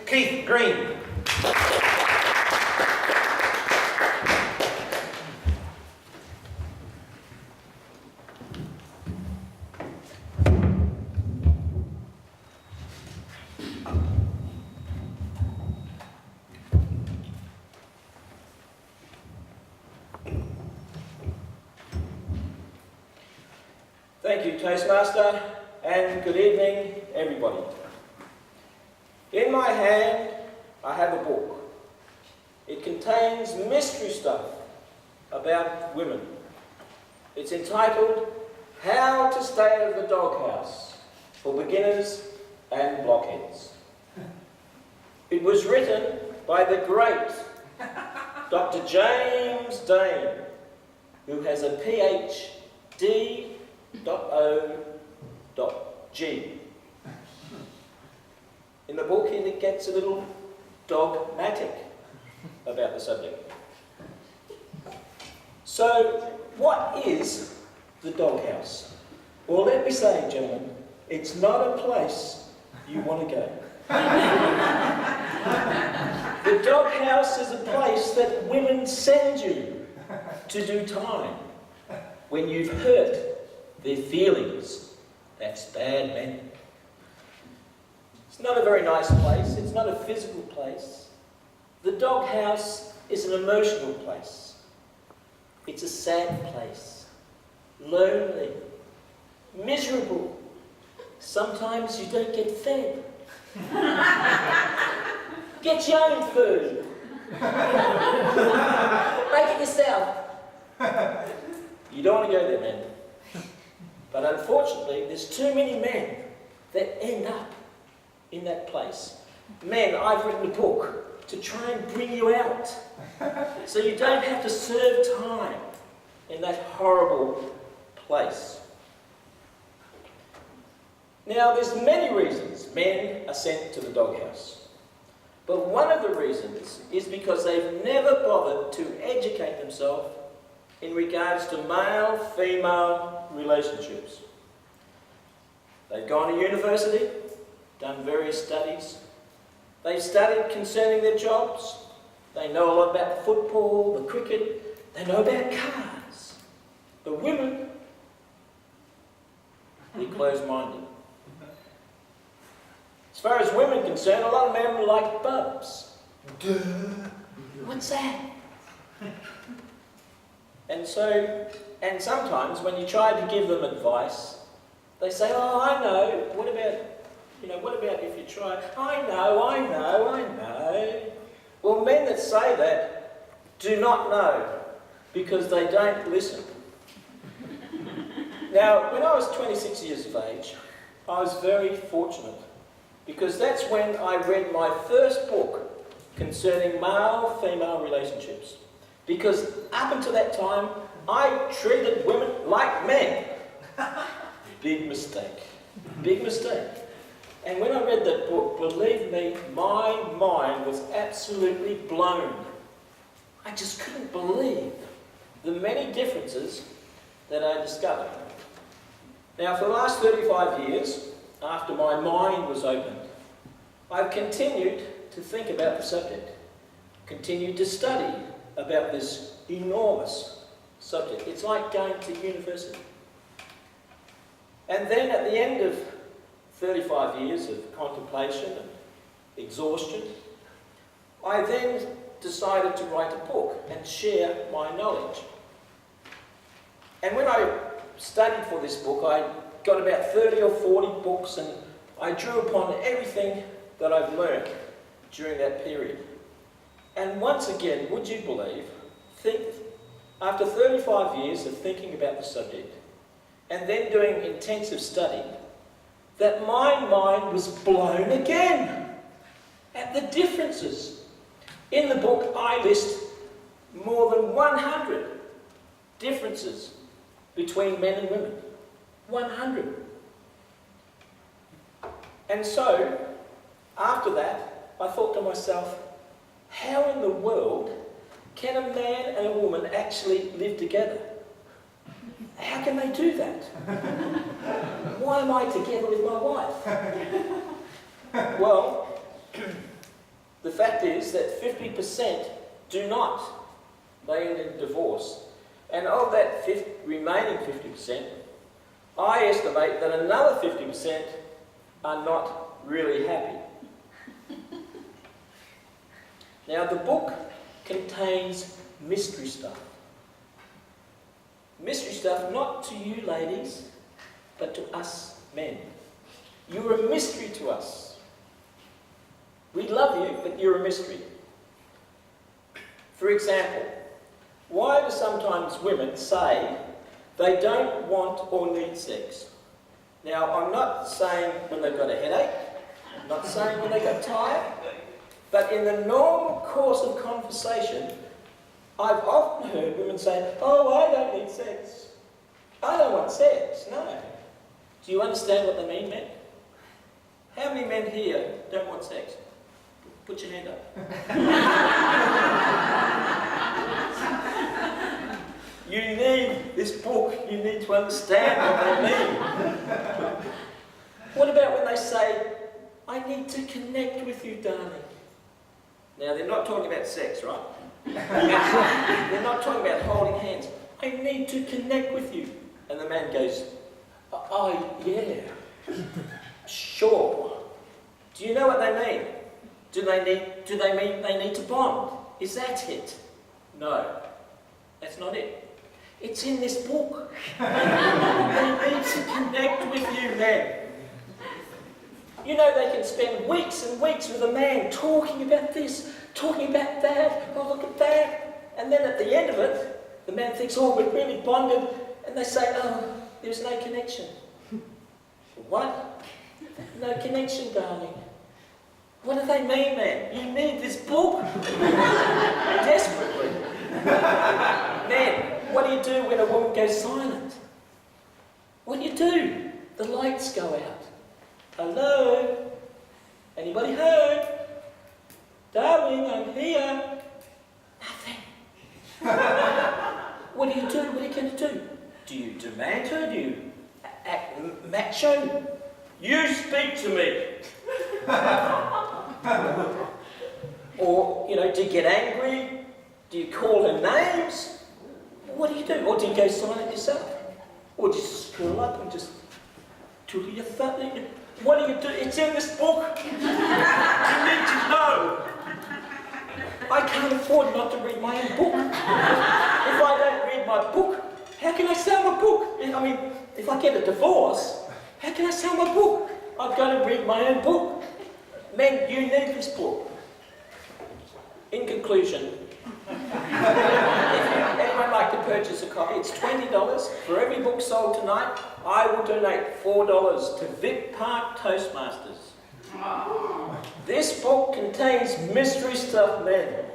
Keith Green. Thank you, Toastmaster, and good evening, everybody. In my hand, I have a book. It contains mystery stuff about women. It's entitled, How to Stay Out of the Doghouse for Beginners and Blockheads. It was written by the great Dr. James Dane, who has a PH.Dog. In the book, it gets a little dogmatic about the subject. So, what is the doghouse? Well, let me say, gentlemen, it's not a place you want to go. The doghouse is a place that women send you to do time when you've hurt their feelings. That's bad, man. It's not a very nice place. It's not a physical place. The doghouse is an emotional place. It's a sad place. Lonely. Miserable. Sometimes you don't get fed. Get your own food. Make it yourself. You don't want to go there, man. But unfortunately, there's too many men that end up in that place. Men, I've written a book to try and bring you out so you don't have to serve time in that horrible place. Now, there's many reasons men are sent to the doghouse. But one of the reasons is because they've never bothered to educate themselves in regards to male-female relationships. They've gone to university, done various studies. They've studied concerning their jobs. They know a lot about football, the cricket. They know about cars. The women, they're closed-minded. As far as women are concerned, a lot of men like bubs. Duh. What's that? And sometimes when you try to give them advice, they say, oh, I know, what about if you try? I know. Well, men that say that do not know, because they don't listen. Now, when I was 26 years of age, I was very fortunate, because that's when I read my first book concerning male-female relationships. Because up until that time, I treated women like men. Big mistake. Big mistake. And when I read that book, believe me, my mind was absolutely blown. I just couldn't believe the many differences that I discovered. Now, for the last 35 years, after my mind was opened, I've continued to think about the subject, continued to study about this enormous subject. It's like going to university. And then at the end of 35 years of contemplation and exhaustion, I then decided to write a book and share my knowledge. And when I studied for this book, I got about 30 or 40 books, and I drew upon everything that I've learned during that period. And once again, would you believe, after 35 years of thinking about the subject, and then doing intensive study, that my mind was blown again at the differences. In the book, I list more than 100 differences between men and women. 100. And so, after that, I thought to myself, how in the world can a man and a woman actually live together? How can they do that? Why am I together with my wife? Well, The fact is that 50% do not. They end in divorce. And of that remaining 50%, I estimate that another 50% are not really happy. Now, the book contains mystery stuff. Mystery stuff not to you ladies, but to us men. You're a mystery to us. We love you, but you're a mystery. For example, why do sometimes women say they don't want or need sex? Now, I'm not saying when they've got a headache, I'm not saying when they got tired, but in the normal course of conversation, I've often heard women say, oh, I don't need sex. I don't want sex. No. Do you understand what they mean, men? How many men here don't want sex? Put your hand up. You need this book. You need to understand what they mean. What about when they say, I need to connect with you, darling? Now, they're not talking about sex, right? They're not talking about holding hands. I need to connect with you. And the man goes, oh, yeah, sure. Do you know what they mean? Do they mean they need to bond? Is that it? No, that's not it. It's in this book. They need to connect with you, men. You know, they can spend weeks and weeks with a man talking about this, talking about that, oh, look at that. And then at the end of it, the man thinks, oh, we're really bonded. And they say, oh, there's no connection. What? No connection, darling. What do they mean, man? You need this book. Desperately. Man, what do you do when a woman goes silent? What do you do? The lights go out. Hello? Anybody home? Darling, I'm here. Nothing. What do you do? What are you going to do? Do you demand her? Do you act macho? You speak to me. Or, you know, do you get angry? Do you call her names? What do you do? Or do you go silent yourself? Or do you screw up and just twiddle your thumb? What do you do? It's in this book. You need to know. I can't afford not to read my own book. If I don't read my book, how can I sell my book? I mean, if I get a divorce, how can I sell my book? I've got to read my own book. Men, you need this book. In conclusion, if anyone like to purchase a copy, it's $20. For every book sold tonight, I will donate $4 to Vic Park Toastmasters. This book contains mystery stuff, men.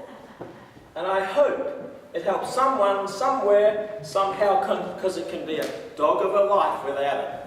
And I hope it helps someone, somewhere, somehow, because it can be a dog of a life without it.